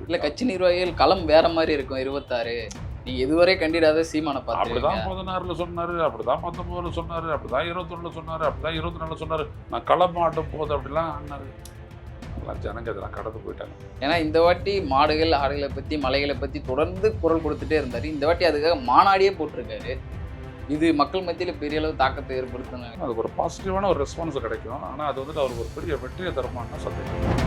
இல்ல கட்சி நிர்வாகிகள் களம் வேற மாதிரி இருக்கும் 26. நீங்க இதுவரை கண்டிடாத சீமான அப்படிதான் பார்த்துருக்கீங்க. 16ல் சொன்னாரு, அப்படிதான் 19ல் சொன்னாரு, அப்படிதான் 21ல் சொன்னாரு, அப்படிதான் 24ல் சொன்னாரு. நான் களம் ஆடும் போது அப்படிலாம் ஆனாரு. அதெல்லாம் ஜனங்க இதெல்லாம் கடந்து போயிட்டாங்க. ஏன்னா இந்த வாட்டி மாடுகள், ஆடுகளை பத்தி, மலைகளை பத்தி தொடர்ந்து குரல் கொடுத்துட்டே இருந்தாரு. இந்த வாட்டி அதுக்காக மாநாடியே போட்டிருக்காரு. இது மக்கள் மத்தியில பெரிய அளவு தாக்கத்தை ஏற்படுத்தின. அதுக்கு ஒரு பாசிட்டிவான ஒரு ரெஸ்பான்ஸ் கிடைக்கும். ஆனா அது வந்துட்டு அவருக்கு ஒரு பெரிய வெற்றியை தருமான்னா சந்தேகம்.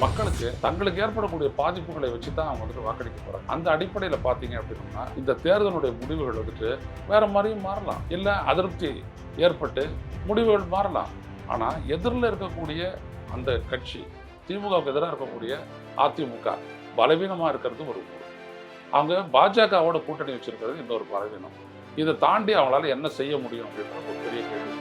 மக்களுக்கு தங்களுக்கு ஏற்படக்கூடிய பாதிப்புகளை வச்சு தான் அவங்க வந்துட்டு வாக்களிக்க போறாங்க. அந்த அடிப்படையில் பார்த்தீங்க அப்படின்னா இந்த தேர்தலுடைய முடிவுகள் வந்துட்டு வேற மாதிரியும் மாறலாம், இல்லை அதிருப்தி ஏற்பட்டு முடிவுகள் மாறலாம். ஆனால் எதிரில் இருக்கக்கூடிய அந்த கட்சி, திமுகவுக்கு எதிராக இருக்கக்கூடிய அதிமுக பலவீனமாக இருக்கிறது ஒரு ஊர். அவங்க பாஜகவோட கூட்டணி வச்சிருக்கிறது இன்னொரு பலவீனம். இதை தாண்டி அவங்களால என்ன செய்ய முடியும் அப்படின்ற ஒரு பெரிய கேள்வி.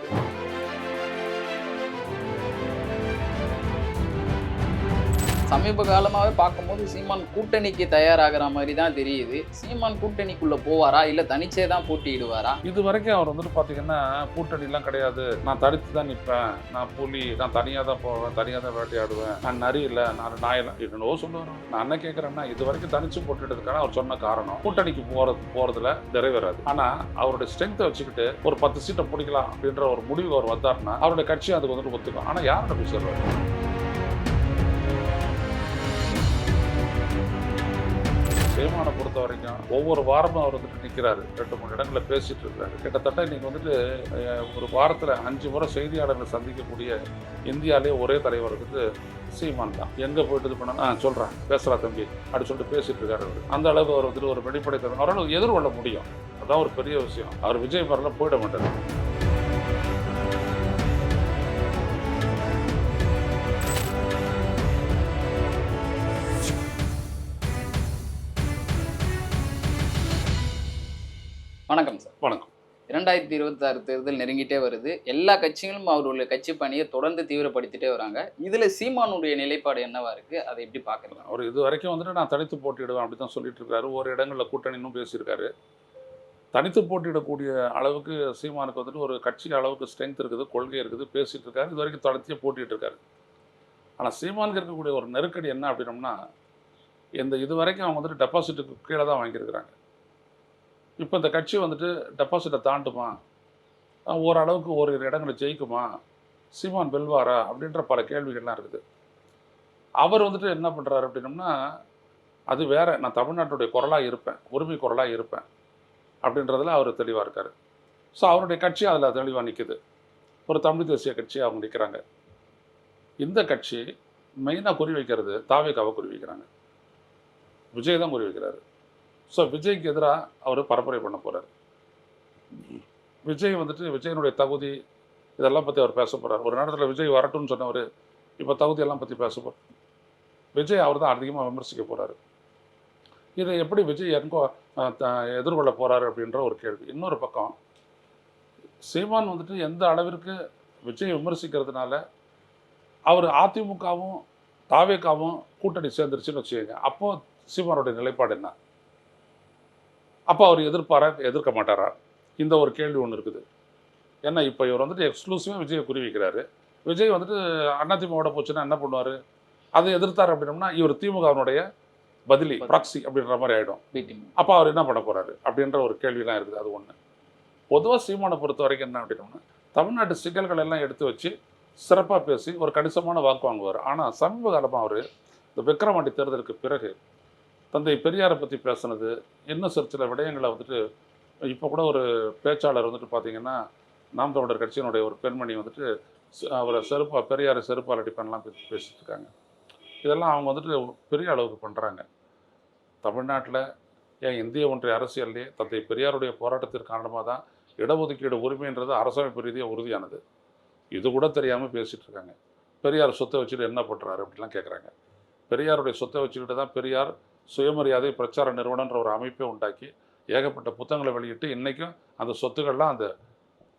சமீப காலமாகவே பார்க்கும்போது சீமான் கூட்டணிக்கு தயாராகிற மாதிரி தான் தெரியுது. சீமான் கூட்டணிக்குள்ள போவாரா இல்லை தனிச்சே தான் போட்டியிடுவாரா? இது வரைக்கும் அவர் வந்துட்டு பார்த்தீங்கன்னா கூட்டணிலாம் கிடையாது, நான் தடுத்து தான் நிற்பேன், நான் புலி, நான் தனியாக தான் போவேன், தனியாக தான் வேட்டையாடுவேன், நான் நரி இல்லை, நான் நாயெல்லாம் என்னவோ சொல்லுவார். நான் என்ன கேட்குறேன்னா இது வரைக்கும் தனிச்சு போட்டுட்டதுக்கான அவர் சொன்ன காரணம் கூட்டணிக்கு போகிறதுல நிறைவேறாது. ஆனால் அவருடைய ஸ்ட்ரென்த்தை வச்சுக்கிட்டு ஒரு 10 சீட்டை பிடிக்கலாம் அப்படின்ற ஒரு முடிவு அவர் வந்தாருன்னா அவருடைய கட்சி அதுக்கு வந்துட்டு ஒத்துக்கும். ஆனால் யார்கிட்ட போய் சொல்லுவார்? சீமானை பொறுத்த வரைக்கும் ஒவ்வொரு வாரமும் அவர் வந்துட்டு நிற்கிறாரு, 2-3 இடங்களில் பேசிட்டு இருக்காரு. கிட்டத்தட்ட இன்னைக்கு வந்துட்டு ஒரு வாரத்தில் 5 முறை செய்தியாளர்களை சந்திக்கக்கூடிய இந்தியாவிலே ஒரே தலைவர் வந்துட்டு சீமான் தான். எங்கே போயிட்டு இது பண்ணா சொல்கிறேன், பேசுகிறா தம்பி அப்படி சொல்லிட்டு பேசிட்டு இருக்காரு. அந்த அளவுக்கு அவர் வந்துட்டு ஒரு வெளிப்படைத்தன்மை அவரால் எதிர்கொள்ள முடியும். அதான் ஒரு பெரிய விஷயம். அவர் விஜய் மாதிரிலாம் போயிட மாட்டார். வணக்கம் சார். வணக்கம். 2026 தேர்தல் நெருங்கிட்டே வருது. எல்லா கட்சிகளும் அவருடைய கட்சி பணியை தொடர்ந்து தீவிரப்படுத்திட்டே வராங்க. இதுல சீமானுடைய நிலைப்பாடு என்னவா இருக்கு, அதை எப்படி பார்க்குறீங்க? அவர் இது வரைக்கும் வந்துட்டு நான் தனித்து போட்டியிடுவேன் அப்படி தான் சொல்லிட்டு இருக்காரு. ஒரு இடங்களில் கூட்டணின்னு பேசியிருக்காரு. தனித்து போட்டியிடக்கூடிய அளவுக்கு சீமானுக்கு வந்துட்டு ஒரு கட்சி அளவுக்கு ஸ்ட்ரென்த் இருக்குது, கொள்கை இருக்குது, பேசிகிட்டு இருக்காரு. இது வரைக்கும் தனித்தே போட்டிட்டு இருக்காரு. ஆனால் சீமானுக்கு இருக்கக்கூடிய ஒரு நெருக்கடி என்ன அப்படின்னம்னா, இது வரைக்கும் அவங்க வந்துட்டு டெபாசிட்டுக்கு கீழே தான் வாங்கியிருக்கிறாங்க. இப்போ இந்த கட்சி வந்துட்டு டெபாசிட்டை தாண்டுமா, ஓரளவுக்கு ஓரிரு இடங்களை ஜெயிக்குமா, சீமான் வெல்வாரா அப்படின்ற பல கேள்விகள்லாம் இருக்குது. அவர் வந்துட்டு என்ன பண்ணுறாரு அப்படின்னம்னா, அது வேற, நான் தமிழ்நாட்டுடைய குரலாக இருப்பேன், உரிமை குரலாக இருப்பேன் அப்படின்றதுல அவர் தெளிவாக இருக்கார். ஸோ அவருடைய கட்சி அதில் தெளிவாக நிற்குது. ஒரு தமிழ் தேசிய கட்சி அவங்க நிற்கிறாங்க. இந்த கட்சி மெயினாக குறி வைக்கிறது தாவேகாவை குறி வைக்கிறாங்க. விஜய் தான் குறி வைக்கிறாரு. ஸோ விஜய்க்கு எதிராக அவர் பரப்புரை பண்ண போகிறார். விஜய் வந்துட்டு விஜயனுடைய தகுதி இதெல்லாம் பற்றி அவர் பேச போகிறார். ஒரு நேரத்தில் விஜய் வரட்டும்னு சொன்னவர் இப்போ தகுதியெல்லாம் பற்றி பேச போகிறார். விஜய் அவர் தான் அதிகமாக விமர்சிக்க போகிறாரு. இதை எப்படி விஜய் எதிர்கொள்ள போகிறாரு அப்படின்ற ஒரு கேள்வி. இன்னொரு பக்கம் சீமான் வந்துட்டு எந்த அளவிற்கு விஜய் விமர்சிக்கிறதுனால அவர் அதிமுகவும் தாவேகாவும் கூட்டணி சேர்ந்துருச்சுன்னு வச்சுக்கோங்க, அப்போது சீமானுடைய நிலைப்பாடு என்ன? அப்போ அவர் எதிர்க்க மாட்டாரா? இந்த ஒரு கேள்வி ஒன்று இருக்குது. ஏன்னா இப்போ இவர் வந்துட்டு எக்ஸ்க்ளூசிவாக விஜயை குறி வைக்கிறாரு. விஜய் வந்துட்டு அதிமுகவோட போச்சுன்னா என்ன பண்ணுவார்? அதை எதிர்த்தார் அப்படின்னம்னா இவர் திமுகவினுடைய பதிலி ப்ராக்சி அப்படின்ற மாதிரி ஆகிடும். அப்போ அவர் என்ன பண்ண போகிறாரு அப்படின்ற ஒரு கேள்விலாம் இருக்குது. அது ஒன்று. பொதுவாக சீமானை பொறுத்த வரைக்கும் என்ன அப்படின்னோம்னா, தமிழ்நாட்டு சிக்கல்கள் எல்லாம் எடுத்து வச்சு சிறப்பாக பேசி ஒரு கணிசமான வாக்கு வாங்குவார். ஆனால் சமீப காலமாக அவர் இந்த விக்கிரவாண்டி தேர்தலுக்கு பிறகு தந்தை பெரியாரை பற்றி பேசுனது, இன்னும் சில விடயங்களை வந்துட்டு இப்போ கூட ஒரு பேச்சாளர் வந்துட்டு பார்த்தீங்கன்னா, நாம் தமிழர் கட்சியினுடைய ஒரு பெண்மணி வந்துட்டு அவரை பெரியாரை செருப்பால் அடிப்பேன்லாம் பேசிட்டு இருக்காங்க. இதெல்லாம் அவங்க வந்துட்டு பெரிய அளவுக்கு பண்ணுறாங்க. தமிழ்நாட்டில் ஏன் இந்திய ஒன்றிய அரசியல்லே தந்தை பெரியாருடைய போராட்டத்திற்கு காரணமாக தான் இடஒதுக்கீடு உரிமைன்றது அரசமைப்பு ரீதியாக உறுதியானது. இது கூட தெரியாமல் பேசிகிட்டு இருக்காங்க. பெரியார் சொத்தை வச்சுட்டு என்ன பண்ணுறாரு அப்படிலாம் கேட்குறாங்க. பெரியாருடைய சொத்தை வச்சுக்கிட்டு தான் பெரியார் சுயமரியாதை பிரச்சார நிறுவனன்ற ஒரு அமைப்பை உண்டாக்கி ஏகப்பட்ட புத்தகங்களை வெளியிட்டு இன்றைக்கும் அந்த சொத்துக்கள்லாம்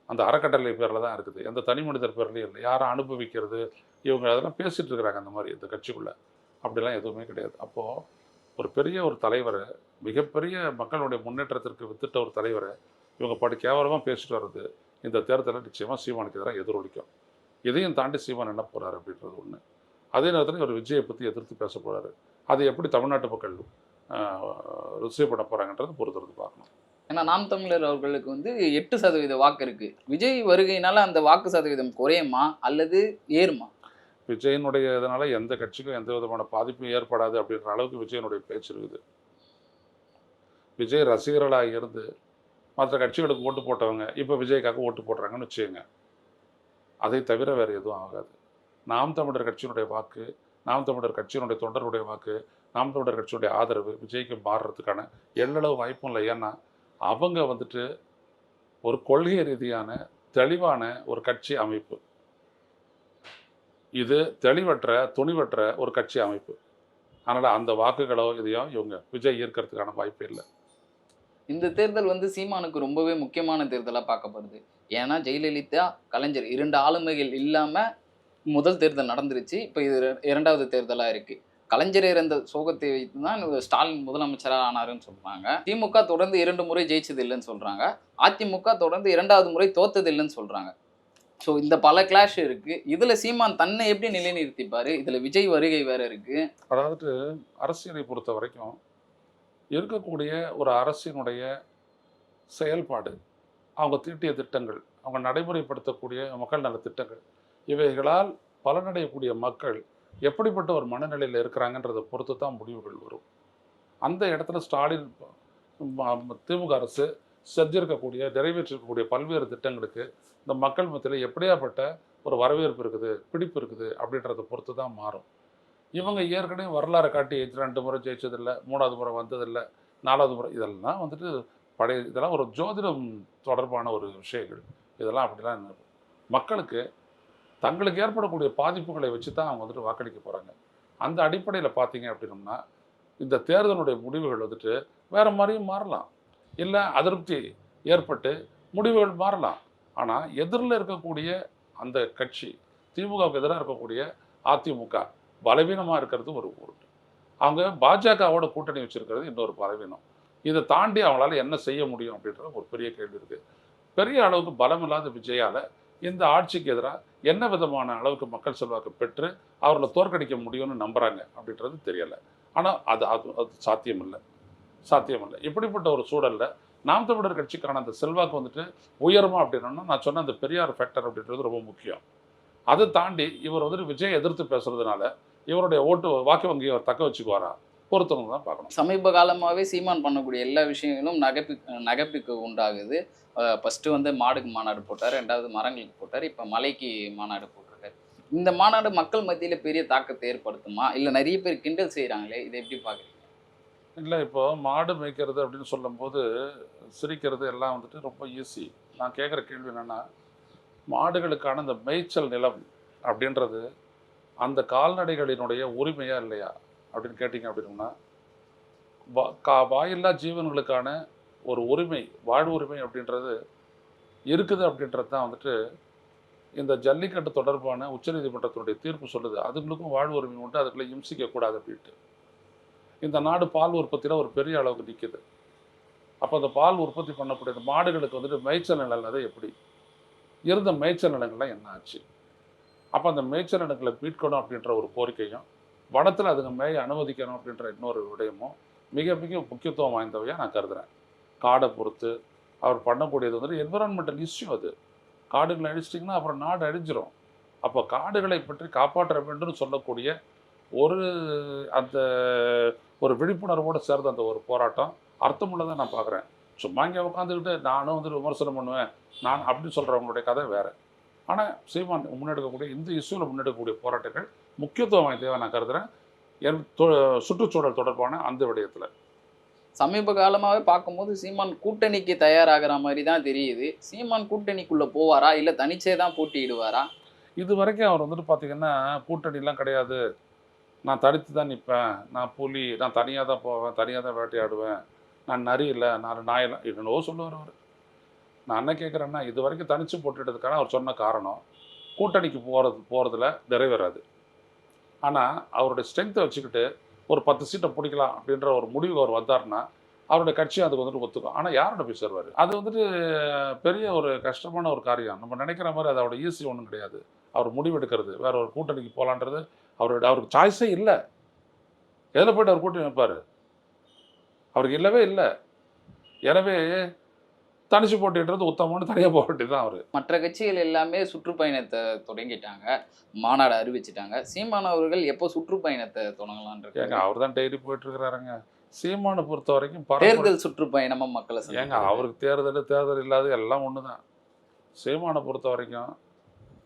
அந்த அறக்கட்டளை பேரில் தான் இருக்குது. எந்த தனி மனிதர் பேர்லேயும் இல்லை. யாரை அனுபவிக்கிறது இவங்க அதெல்லாம் பேசிகிட்டு இருக்கிறாங்க. அந்த மாதிரி இந்த கட்சிக்குள்ளே அப்படிலாம் எதுவுமே கிடையாது. அப்போது ஒரு பெரிய ஒரு தலைவரை, மிகப்பெரிய மக்களுடைய முன்னேற்றத்திற்கு வித்துட்ட ஒரு தலைவரை இவங்க கேவலமாக பேசிட்டு வர்றது இந்த தேர்தலில் நிச்சயமாக சீமானுக்கு எதிராக எதிரொலிக்கும். இதையும் தாண்டி சீமான் என்ன போகிறாரு அப்படின்றது ஒன்று. அதே நேரத்தில் இவர் விஜயை பற்றி எதிர்த்து பேச போகிறாரு. அதை எப்படி தமிழ்நாட்டு மக்கள் ரிசீவ் பண்ண போகிறாங்கன்றது பொறுத்திருந்து பார்க்கணும். ஏன்னா நாம் தமிழர் அவர்களுக்கு வந்து 8% வாக்கு இருக்கு. விஜய் வருகையினால அந்த வாக்கு சதவீதம் குறையுமா அல்லது ஏறுமா? விஜயனுடைய இதனால எந்த கட்சிக்கும் எந்த விதமான பாதிப்பும் ஏற்படாது அப்படின்ற அளவுக்கு விஜயனுடைய பேச்சு இருக்குது. விஜய் ரசிகர்களாக இருந்து மற்ற கட்சிகளுக்கு ஓட்டு போட்டவங்க இப்போ விஜய்க்காக ஓட்டு போடுறாங்கன்னு வச்சுக்கோங்க. அதை தவிர வேறு எதுவும் ஆகாது. நாம் தமிழர் கட்சியினுடைய வாக்கு, நாம் தமிழர் கட்சியினுடைய தொண்டருடைய வாக்கு, நாம் தமிழர் கட்சியினுடைய ஆதரவு விஜய்க்கு மாறுறதுக்கான எள்ளளவு வாய்ப்பும் இல்லை. ஏன்னா அவங்க வந்துட்டு ஒரு கொள்கை ரீதியான தெளிவான ஒரு கட்சி அமைப்பு. இது தெளிவற்ற துணிவற்ற ஒரு கட்சி அமைப்பு. அதனால் அந்த வாக்குகளோ இதையோ இவங்க விஜய் ஈர்க்கிறதுக்கான வாய்ப்பு இல்லை. இந்த தேர்தல் வந்து சீமானுக்கு ரொம்பவே முக்கியமான தேர்தலாக பார்க்கப்படுது. ஏன்னா ஜெயலலிதா, கலைஞர் 2 ஆளுமைகள் இல்லாமல் முதல் தேர்தல் நடந்துருச்சு. இப்போ இது 2வது தேர்தலாக இருக்குது. கலைஞர் இறந்த சோகத்தை வைத்து தான் ஸ்டாலின் முதலமைச்சராக ஆனாருன்னு சொல்கிறாங்க. திமுக தொடர்ந்து 2 முறை ஜெயிச்சது இல்லைன்னு சொல்கிறாங்க. அதிமுக தொடர்ந்து 2வது முறை தோத்தது இல்லைன்னு சொல்கிறாங்க. ஸோ இந்த பல கிளாஷ் இருக்குது. இதில் சீமான் தன்னை எப்படி நிலைநிறுத்திப்பார்? இதில் விஜய் வருகை வேறு இருக்குது. அதாவது அரசியலை பொறுத்த வரைக்கும் இருக்கக்கூடிய ஒரு அரசினுடைய செயல்பாடு, அவங்க தீட்டிய திட்டங்கள், அவங்க நடைமுறைப்படுத்தக்கூடிய மக்கள் நல திட்டங்கள், இவைகளால் பலனடையக்கூடிய மக்கள் எப்படிப்பட்ட ஒரு மனநிலையில் இருக்கிறாங்கன்றதை பொறுத்து தான் முடிவுகள் வரும். அந்த இடத்துல ஸ்டாலின் திமுக அரசு செஞ்சிருக்கக்கூடிய நிறைவேற்றிருக்கக்கூடிய பல்வேறு திட்டங்களுக்கு இந்த மக்கள் மத்தியில் எப்படியாப்பட்ட ஒரு வரவேற்பு இருக்குது, பிடிப்பு இருக்குது அப்படின்றத பொறுத்து தான் மாறும். இவங்க ஏற்கனவே வரலாறு காட்டி 2 முறை ஜெயிச்சதில்லை, 3வது முறை வந்ததில்லை, 4வது முறை, இதெல்லாம் வந்துட்டு பழைய, இதெல்லாம் ஒரு ஜோதிடம் தொடர்பான ஒரு விஷயங்கள். இதெல்லாம் அப்படிலாம் மக்களுக்கு தங்களுக்கு ஏற்படக்கூடிய பாதிப்புகளை வச்சு தான் அவங்க வந்துட்டு வாக்களிக்க போகிறாங்க. அந்த அடிப்படையில் பார்த்தீங்க அப்படின்னோம்னா இந்த தேர்தலுடைய முடிவுகள் வந்துட்டு வேறு மாதிரியும் மாறலாம், இல்லை அதிருப்தி ஏற்பட்டு முடிவுகள் மாறலாம். ஆனால் எதிரில் இருக்கக்கூடிய அந்த கட்சி, திமுகவுக்கு எதிராக இருக்கக்கூடிய அதிமுக பலவீனமாக இருக்கிறது ஒரு பொருட்டு. அவங்க பாஜகவோட கூட்டணி வச்சுருக்கிறது இன்னொரு பலவீனம். இதை தாண்டி அவங்களால என்ன செய்ய முடியும் அப்படின்ற ஒரு பெரிய கேள்வி இருக்குது. பெரிய அளவுக்கு பலமில்லாத விஜயால் இந்த ஆட்சிக்கு எதிராக என்ன விதமான அளவுக்கு மக்கள் செல்வாக்கு பெற்று அவர்களை தோற்கடிக்க முடியும்னு நம்புகிறாங்க அப்படின்றது தெரியலை. ஆனால் அது சாத்தியமில்லை. இப்படிப்பட்ட ஒரு சூழலில் நாம் தமிழர் கட்சிக்கான அந்த செல்வாக்கு வந்துட்டு உயருமா அப்படின்னா, நான் சொன்ன அந்த பெரியார் ஃபேக்டர் அப்படின்றது ரொம்ப முக்கியம். அதை தாண்டி இவர் வந்துட்டு விஜய் எதிர்த்து பேசுறதுனால இவருடைய வாக்கு வங்கியை அவர் தக்க வச்சுக்குவாரா, பொறுத்தவங்க தான் பார்க்கணும். சமீப காலமாகவே சீமான் பண்ணக்கூடிய எல்லா விஷயங்களும் நகைப்புக்கு உண்டாகுது. ஃபஸ்ட்டு வந்து மாடுக்கு மாநாடு போட்டார், 2வது மரங்களுக்கு போட்டார், இப்போ மலைக்கு மாநாடு போட்டிருக்காரு. இந்த மாநாடு மக்கள் மத்தியில் பெரிய தாக்கத்தை ஏற்படுத்துமா, இல்லை நிறைய பேர் கிண்டல் செய்கிறாங்களே, இதை எப்படி பார்க்குறீங்க? இல்லை, இப்போ மாடு மேய்க்கிறது அப்படின்னு சொல்லும்போது சிரிக்கிறது எல்லாம் வந்துட்டு ரொம்ப ஈஸி. நான் கேட்குற கேள்வி என்னென்னா, மாடுகளுக்கான இந்த மேய்ச்சல் நிலம் அப்படின்றது அந்த கால்நடைகளினுடைய உரிமையா இல்லையா அப்படின்னு கேட்டிங்க அப்படின்னா, வாயில்லா ஜீவன்களுக்கான ஒரு உரிமை, வாழ்வு உரிமை அப்படின்றது இருக்குது அப்படின்றது தான் வந்துட்டு இந்த ஜல்லிக்கட்டு தொடர்பான உச்சநீதிமன்றத்தினுடைய தீர்ப்பு சொல்லுது. அதுங்களுக்கும் வாழ்வு உரிமை உண்டு, அதுக்குள்ளே இம்சிக்கக்கூடாது அப்படின்ட்டு. இந்த நாடு பால் உற்பத்தியில் ஒரு பெரிய அளவுக்கு நிற்கிது. அப்போ அந்த பால் உற்பத்தி பண்ணக்கூடிய இந்த மாடுகளுக்கு வந்துட்டு மேய்ச்சல் நிலம் அது எப்படி இருந்த மேய்ச்சல் நிலங்கள்லாம் என்ன ஆச்சு? அப்போ அந்த மேய்ச்சல் நிலங்களை மீட்கணும் அப்படின்ற ஒரு கோரிக்கையும், வனத்தில் அதுங்க மேய அனுமதிக்கணும் அப்படின்ற இன்னொரு விடயமும் மிக மிக முக்கியத்துவம் வாய்ந்தவையாக நான் கருதுகிறேன். காடை பொறுத்து அவர் பண்ணக்கூடியது வந்துட்டு என்விரான்மெண்டல் இஷ்யூ. அது காடுகளை அழிச்சிட்டிங்கன்னா அப்புறம் நாடு அழிஞ்சிரும். அப்போ காடுகளை பற்றி காப்பாற்ற வேண்டும் சொல்லக்கூடிய அந்த ஒரு விழிப்புணர்வோடு சேர்ந்த அந்த ஒரு போராட்டம் அர்த்தமுள்ளதாக நான் பார்க்குறேன். சும்மா இங்கே உட்காந்துக்கிட்டு நானும் வந்துட்டு விமர்சனம் பண்ணுவேன் நான் அப்படின்னு சொல்கிறவங்களுடைய கதை வேறு. ஆனால் சீமான் முன்னெடுக்கக்கூடிய இந்த இஷ்யூவில் முன்னெடுக்கக்கூடிய போராட்டங்கள் முக்கியத்துவம் வாய்ந்ததாக நான் கருதுகிறேன். சுற்றுச்சூழல் தொடர்பான அந்த விடயத்தில் சமீப காலமாகவே பார்க்கும்போது சீமான் கூட்டணிக்கு தயாராகிற மாதிரி தான் தெரியுது. சீமான் கூட்டணிக்குள்ளே போவாரா, இல்லை தனிச்சே தான் போட்டியிடுவாரா? இது வரைக்கும் அவர் வந்துட்டு பார்த்திங்கன்னா கூட்டணிலாம் கிடையாது, நான் தடுத்து தான் நிற்பேன், நான் புலி, நான் தனியாக தான் போவேன், தனியாக தான் வேட்டையாடுவேன், நான் நரி இல்லை, நான் நாயெல்லாம் என்னவோ சொல்லுவார் அவர். நான் என்ன கேட்குறேன்னா, இது வரைக்கும் தனித்து போட்டுட்டதுக்கான அவர் சொன்ன காரணம் கூட்டணிக்கு போகிறதுல நிறைவேறாது. ஆனால் அவருடைய ஸ்ட்ரென்த்தை வச்சுக்கிட்டு ஒரு 10 சீட்டை பிடிக்கலாம் அப்படின்ற ஒரு முடிவு அவர் வந்தார்னா அவருடைய கட்சியும் அதுக்கு வந்துட்டு ஒத்துக்கும். ஆனால் யாரோட போய் சேருவார்? அது வந்துட்டு பெரிய ஒரு கஷ்டமான ஒரு காரியம். நம்ம நினைக்கிற மாதிரி அதோட ஈஸி ஒன்றும் கிடையாது. அவர் முடிவெடுக்கிறது வேற ஒரு கூட்டணிக்கு போகலான்றது அவருக்கு சாய்ஸே இல்லை. எதில் போய்ட்டு அவர் கூட்டணி வைப்பார்? அவருக்கு இல்லவே இல்லை. எனவே தனிச்சு போட்டிடுறது உத்தமம்னு தனியாக போக வேண்டியதுதான் அவர். மற்ற கட்சிகள் எல்லாமே சுற்றுப்பயணத்தை தொடங்கிட்டாங்க, மாநாடு அறிவிச்சிட்டாங்க. சீமான் அவர்கள் எப்போ சுற்றுப்பயணத்தை தொடங்கலான்னு ஏங்க இருக்காங்க? அவர் தான் டெய்லி போயிட்டு இருக்கிறாருங்க. சீமானை பொறுத்த வரைக்கும் தேர்தல் சுற்றுப்பயணமா மக்களை ஏங்க சந்திக்கிறது. அவருக்கு தேர்தல் இல்லாத எல்லாம் ஒன்று தான். சீமானை பொறுத்த வரைக்கும்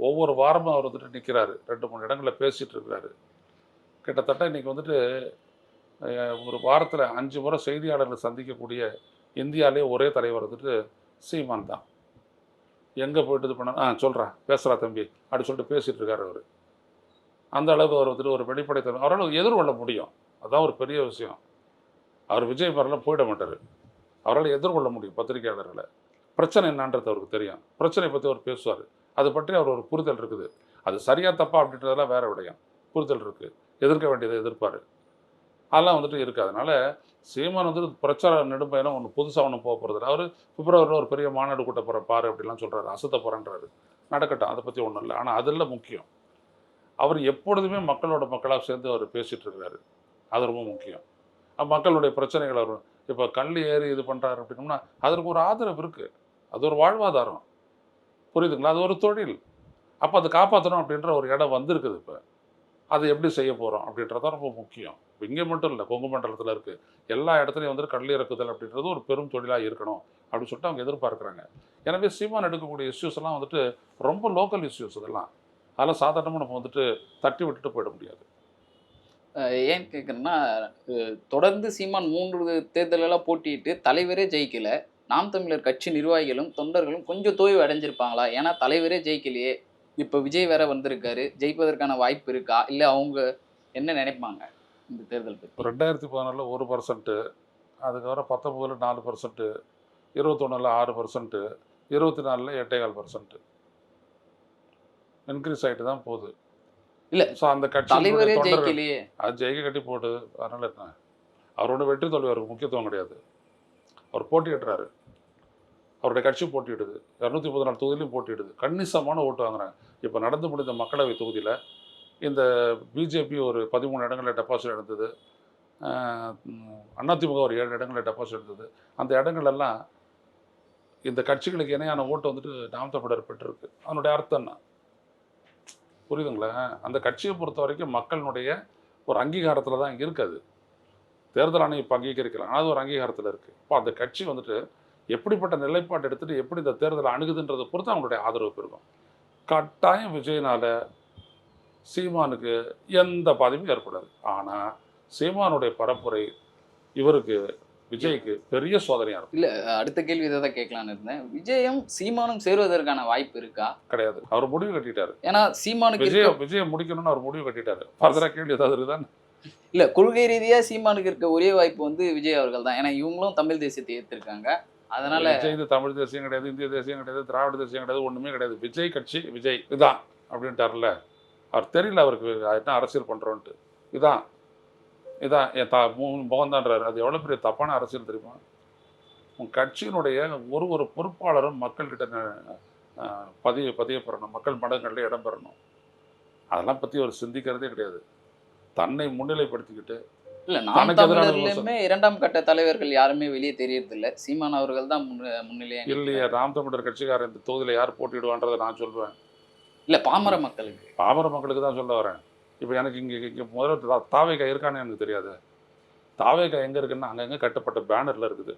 ஒவ்வொரு வாரமும் அவர் வந்துட்டு நிற்கிறாரு. 2-3 இடங்களில் பேசிகிட்டு இருக்கிறாரு. கிட்டத்தட்ட இன்னைக்கு வந்துட்டு ஒரு வாரத்தில் 5 முறை செய்தியாளர்களை சந்திக்கக்கூடிய இந்தியாவிலே ஒரே தலைவர் வந்துட்டு சீமான் தான். எங்கே போயிட்டு இது பண்ண சொல்கிறேன் பேசுகிறா தம்பி அப்படி சொல்லிட்டு பேசிகிட்டு இருக்காரு அவர். அந்த அளவுக்கு அவர் வந்துட்டு ஒரு வெளிப்படைத்தன்மை அவரால் எதிர்கொள்ள முடியும். அதுதான் ஒரு பெரிய விஷயம். அவர் விஜய் மாதிரிலாம் போயிட மாட்டார். அவரால் எதிர்கொள்ள முடியும் பத்திரிகையாளர்களை. பிரச்சனை என்னன்றது அவருக்கு தெரியும். பிரச்சனை பற்றி அவர் பேசுவார். அது பற்றி அவர் ஒரு புரிதல் இருக்குது. அது சரியா தப்பா அப்படின்றதெல்லாம் வேற விடயம். புரிதல் இருக்குது. எதிர்க்க வேண்டியதை எதிர்ப்பார். அதெல்லாம் வந்துட்டு இருக்குது. அதனால் சீமான் வந்துட்டு பிரச்சார நெடும்பயணம் ஒன்று புதுசாக ஒன்றும் போக போகிறது. அவர் பிப்ரவரியில் ஒரு பெரிய மாநாடு கூட்ட போகிற பாரு அப்படிலாம் சொல்கிறாரு. அசத்த போகிறேன்றாரு. நடக்கட்டும், அதை பற்றி ஒன்றும் இல்லை. ஆனால் அதில் முக்கியம் அவர் எப்பொழுதுமே மக்களோட மக்களாக சேர்ந்து அவர் பேசிகிட்டு இருக்கிறாரு. அது ரொம்ப முக்கியம். மக்களுடைய பிரச்சனைகள் அவர் இப்போ கல் ஏறி இது பண்ணுறாரு அப்படின்னோம்னா அதற்கு ஒரு ஆதரவு இருக்குது. அது ஒரு வாழ்வாதாரம். புரியுதுங்களா? அது ஒரு தொழில். அப்போ அதை காப்பாற்றணும் அப்படின்ற ஒரு இடம் வந்திருக்குது. இப்போ அதை எப்படி செய்ய போகிறோம் அப்படின்றதான் ரொம்ப முக்கியம். இங்கே மட்டும் இல்லை, கொங்கு மண்டலத்தில் இருக்குது. எல்லா இடத்துலையும் வந்துட்டு கடல் இறக்குதல் அப்படின்றது ஒரு பெரும் தொழிலாக இருக்கணும் அப்படின்னு சொல்லிட்டு அவங்க எதிர்பார்க்குறாங்க. எனவே சீமான் எடுக்கக்கூடிய இஷ்யூஸ் எல்லாம் வந்துட்டு ரொம்ப லோக்கல் இஷ்யூஸ். இதெல்லாம் அதெல்லாம் சாதாரணமாக நம்ம வந்துட்டு தட்டி விட்டுட்டு போயிட முடியாது. ஏன் கேட்குறேன்னா, தொடர்ந்து சீமான் 3 தேர்தலெல்லாம் போட்டியிட்டு தலைவரே ஜெயிக்கல. நாம் தமிழர் கட்சி நிர்வாகிகளும் தொண்டர்களும் கொஞ்சம் தோய்வு அடைஞ்சிருப்பாங்களா? ஏன்னா தலைவரே ஜெயிக்கலையே, இப்போ விஜய் வேற வந்திருக்காரு, ஜெயிப்பதற்கான வாய்ப்பு இருக்கா? இல்லை அவங்க என்ன நினைப்பாங்க இந்த தேர்தல் பற்றி? 2014 1%, அதுக்கப்புறம் 19 4%, 21 6%, 24 8.5% இன்க்ரீஸ் ஆகிட்டு தான் போகுது. இல்லை, ஸோ அந்த கட்சி தலைவரே ஜெயிக்கலையே. அது ஜெயிக்க கட்டி போட்டு அதனால என்ன? அவரோட வெற்றி தோல்வி அவருக்கு முக்கியத்துவம் கிடையாது. அவர் போட்டியிடுறாரு. அவருடைய கட்சி போட்டியிடுது. 214 தொகுதியிலையும் போட்டியிடுது. கணிசமான ஓட்டு வாங்குறாங்க. இப்போ நடந்து முடிந்த மக்களவை தொகுதியில் இந்த பிஜேபி ஒரு 13 இடங்களில் டெபாசிட் எடுத்தது. அதிமுக ஒரு 7 இடங்களில் டெபாசிட் எடுத்தது. அந்த இடங்களெல்லாம் இந்த கட்சிகளுக்கு இணையான ஓட்டு வந்துட்டு நாம் தமிழர் பெற்றிருக்கு. அதனுடைய அர்த்தம் என்ன? புரியுதுங்களா? அந்த கட்சியை பொறுத்த வரைக்கும் மக்களினுடைய ஒரு அங்கீகாரத்தில் தான் இருக்குது. தேர்தல் ஆணையம் இப்போ அங்கீகரிக்கலாம். அது ஒரு அங்கீகாரத்தில் இருக்குது. இப்போ அந்த கட்சி வந்துட்டு எப்படிப்பட்ட நிலைப்பாடு எடுத்துகிட்டு எப்படி இந்த தேர்தலை அணுகுதுன்றதை பொறுத்து அவங்களுடைய ஆதரவு பெருகும். கட்டாயம் விஜயனால் சீமானுக்கு எந்த பாதிப்பும் ஏற்படாது. ஆனால் சீமானுடைய பரப்புரை இவருக்கு விஜய்க்கு பெரிய சோதனையாக இருக்கும். இல்லை, அடுத்த கேள்வி இதை தான் கேட்கலான்னு இருந்தேன். விஜயும் சீமானும் சேருவதற்கான வாய்ப்பு இருக்கா? கிடையாது. அவர் முடிவு கட்டிட்டாரு. ஏன்னா சீமானுக்கு விஜயை முடிக்கணும்னு அவர் முடிவு கட்டிட்டாரு. ஃபர்தரா கேள்வி ஏதாவது இருக்குதான்? இல்லை, கொள்கை ரீதியாக சீமானுக்கு இருக்க ஒரே வாய்ப்பு வந்து விஜய் அவர்கள் தான். ஏன்னா இவங்களும் தமிழ் தேசியத்தை ஏற்றிருக்காங்க. அதனால விஜய் இது தமிழ் தேசியம் கிடையாது, இந்திய தேசியம் கிடையாது, திராவிட தேசியம் கிடையாது, ஒன்றுமே கிடையாது. விஜய் கட்சி விஜய் இதுதான் அப்படின்ட்டார்ல. அவர் தெரியல அவருக்கு என்ன அரசியல் பண்ணுறோன்ட்டு. இதான் என் முகம்தான்றாரு. அது எவ்வளோ பெரிய தப்பான அரசியல் தெரியுமா? உன் கட்சியினுடைய ஒரு பொறுப்பாளரும் மக்கள்கிட்ட பதிய பெறணும், மக்கள் மடங்களில் இடம் பெறணும். அதெல்லாம் பற்றி அவர் சிந்திக்கிறதே கிடையாது. தன்னை முன்னிலைப்படுத்திக்கிட்டு இல்லை, நாம் தமிழர்லையுமே 2ஆம் கட்ட தலைவர்கள் யாருமே வெளியே தெரியறதில்லை. சீமான் அவர்கள் தான் முன்னிலையாக இல்லையே. நாம் தமிழர் கட்சிக்காரர் இந்த தொகுதியில் யார் போட்டியிடுவான்றதை நான் சொல்லுவேன். இல்லை, பாமர மக்களுக்கு தான் சொல்ல வரேன். இப்போ எனக்கு இங்கே முதல்ல தாவேகா இருக்கான்னு எனக்கு தெரியாது. தாவேகா எங்கே இருக்குன்னா அங்கங்கே கட்டப்பட்ட பேனரில் இருக்குது.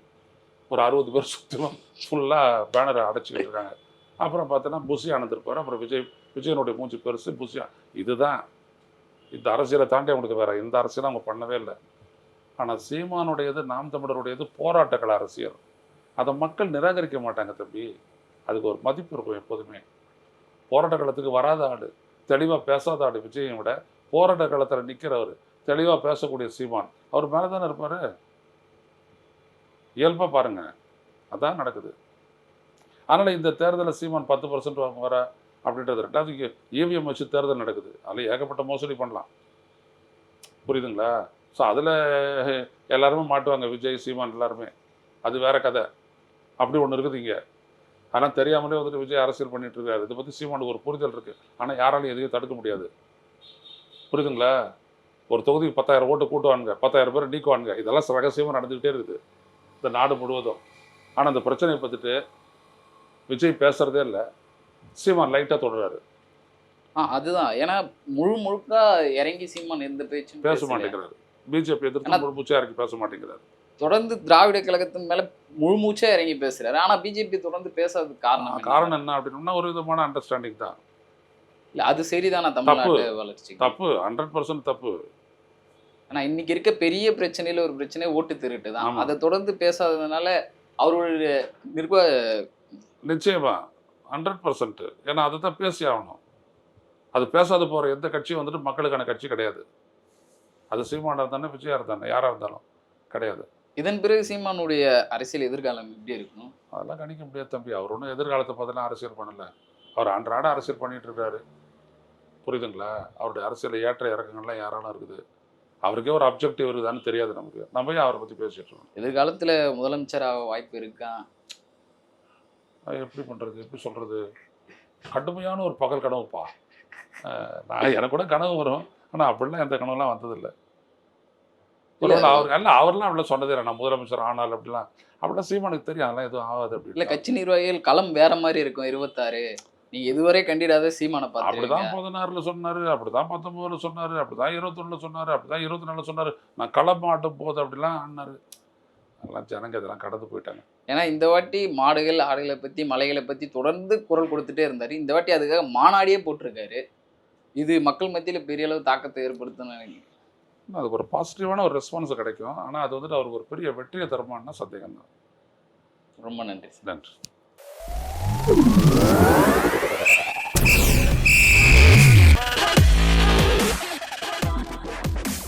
ஒரு 60 பேர் சுற்றிலும் ஃபுல்லாக பேனரை அடைச்சிக்கிட்டு இருக்காங்க. அப்புறம் பார்த்தோன்னா புஷி ஆனந்த் இருப்பார். அப்புறம் விஜயனுடைய மூஞ்சி பெருசு புஷியா. இதுதான் இந்த அரசியலை தாண்டி அவங்களுக்கு வேறு எந்த அரசியலும் அவங்க பண்ணவே இல்லை. ஆனால் சீமானுடையது நாம் தமிழருடையது போராட்டக்கள அரசியல். அதை மக்கள் நிராகரிக்க மாட்டாங்க தம்பி. அதுக்கு ஒரு மதிப்பு இருக்கும் எப்போதுமே. போராட்ட காலத்துக்கு வராத ஆடு, தெளிவாக பேசாத ஆடு விஜயை விட போராட்ட காலத்தில் நிற்கிறவர், தெளிவாக பேசக்கூடிய சீமான் அவர் மேலே தானே இருப்பார். இயல்பாக பாருங்க, அதான் நடக்குது. அதனால் இந்த தேர்தலில் சீமான் 10% வர அப்படின்றது. ரெண்டாவது இவிஎம் வச்சு தேர்தல் நடக்குது. அதில் ஏகப்பட்ட மோசடி பண்ணலாம். புரியுதுங்களா? ஸோ அதில் எல்லாருமே மாட்டுவாங்க, விஜய் சீமான் எல்லாருமே. அது வேற கதை. அப்படி ஒன்று இருக்குது இங்கே. ஆனால் தெரியாமலே வந்துட்டு விஜய் அரசியல் பண்ணிட்டு இருக்காரு. இதை பற்றி சீமானுக்கு ஒரு புரிதல் இருக்குது. ஆனால் யாராலையும் எதையும் தடுக்க முடியாது. புரியுதுங்களா? ஒரு தொகுதிக்கு 10,000 ஓட்டு கூட்டுவானுங்க, 10,000 பேர் நீக்குவானுங்க. இதெல்லாம் ரகசியமாக நடந்துக்கிட்டே இருக்குது இந்த நாடு முழுவதும். ஆனால் அந்த பிரச்சனையை பற்றிட்டு விஜய் பேசுறதே இல்லை. சீமான் லைட்டாக தொடர்றாரு. அதுதான். ஏன்னா முழுக்க இறங்கி சீமான் எந்த பேச்சும் பேச பேசல. மாட்டேங்கிறாரு. பிஜேபி எதிர்த்து முழு மூச்சா இறக்கி பேச மாட்டேங்கிறாரு. தொடர்ந்து திராவிட கழகத்தின் மேல முழு மூச்சா இறங்கி பேசுறாரு. ஆனா பிஜேபி தொடர்ந்து பேசாததுக்கு காரணம் என்ன அப்படின்னா ஒரு விதமான அண்டர்ஸ்டாண்டிங் தான். இல்ல அது சரிதானா தமிழ்நாட்டு வளர்ச்சி? தப்பு, 100% தப்பு. ஆனா இன்னைக்கு இருக்க பெரிய பிரச்சனையில ஒரு பிரச்சனை ஓட்டு திருட்டு தான். ஆமா. அதை தொடர்ந்து பேசாததுனால அவருடைய நிச்சயமா 100%. ஏன்னா அதை தான் பேசி ஆகணும். அது பேசாத போகிற எந்த கட்சியும் வந்துட்டு மக்களுக்கான கட்சி கிடையாது. அது சீமானா இருந்தானே, விஜயா இருந்தானே, யாராக இருந்தாலும் கிடையாது. இதன் பிறகு சீமானுடைய அரசியல் எதிர்காலம் எப்படி இருக்கணும்? அதெல்லாம் கணிக்க முடியாது தம்பி. அவர் ஒன்றும் எதிர்காலத்தை பார்த்தீங்கன்னா அரசியல் பண்ணலை. அவர் அன்றாட அரசியல் பண்ணிட்டு இருக்காரு. புரியுதுங்களா? அவருடைய அரசியல் ஏற்ற இறக்கங்கள்லாம் யாராலும் இருக்குது. அவருக்கே ஒரு அப்ஜெக்டிவ் இருக்குதான்னு தெரியாது நமக்கு. நம்ம ஏன் அவரை பற்றி பேசிட்டு இருக்கோம்? எதிர்காலத்துல முதலமைச்சராக வாய்ப்பு இருக்கா? அது எப்படி பண்ணுறது, எப்படி சொல்கிறது? கடுமையான ஒரு பகல் கனவுப்பா. எனக்கு கூட கனவு வரும். ஆனால் அப்படிலாம் எந்த கனவுலாம் வந்ததில்லை. அவர்லாம் அப்படிலாம் சொன்னதே இல்லை. நான் முதலமைச்சர் ஆனால் அப்படிலாம் சீமானுக்கு தெரியும். அதெல்லாம் எதுவும் ஆகாது அப்படி இல்ல. கட்சி நிர்வாகிகள் களம் வேற மாதிரி இருக்கும். 26 நீங்க இதுவரை கண்டிடாத சீமானை பார்த்து அப்படிதான் 16ல் சொன்னாரு, அப்படிதான் 19ல் சொன்னாரு, அப்படிதான் 21ல் சொன்னாரு, அப்படிதான் 24ல் சொன்னாரு. நான் களம் மாட்டும் போது அப்படிலாம் ஆனாரு. அதெல்லாம் ஜனங்க இதெல்லாம் கடந்து போயிட்டாங்க. ஏன்னா இந்த வாட்டி மாடுகள் ஆடுகளை பத்தி மலைகளை பத்தி தொடர்ந்து குரல் கொடுத்துட்டே இருந்தாரு. இந்த வாட்டி அதுக்காக மாநாடியே போட்டிருக்காரு. இது மக்கள் மத்தியில பெரிய அளவு தாக்கத்தை ஏற்படுத்தும் நினைக்கிறேன். அதுக்கு ஒரு பாசிட்டிவான ஒரு ரெஸ்பான்ஸ் கிடைக்கும். ஆனால் அது வந்துட்டு அவருக்கு ஒரு பெரிய வெற்றியை தருமான்னா சந்தேகம் தான். ரொம்ப நன்றி. நன்றி.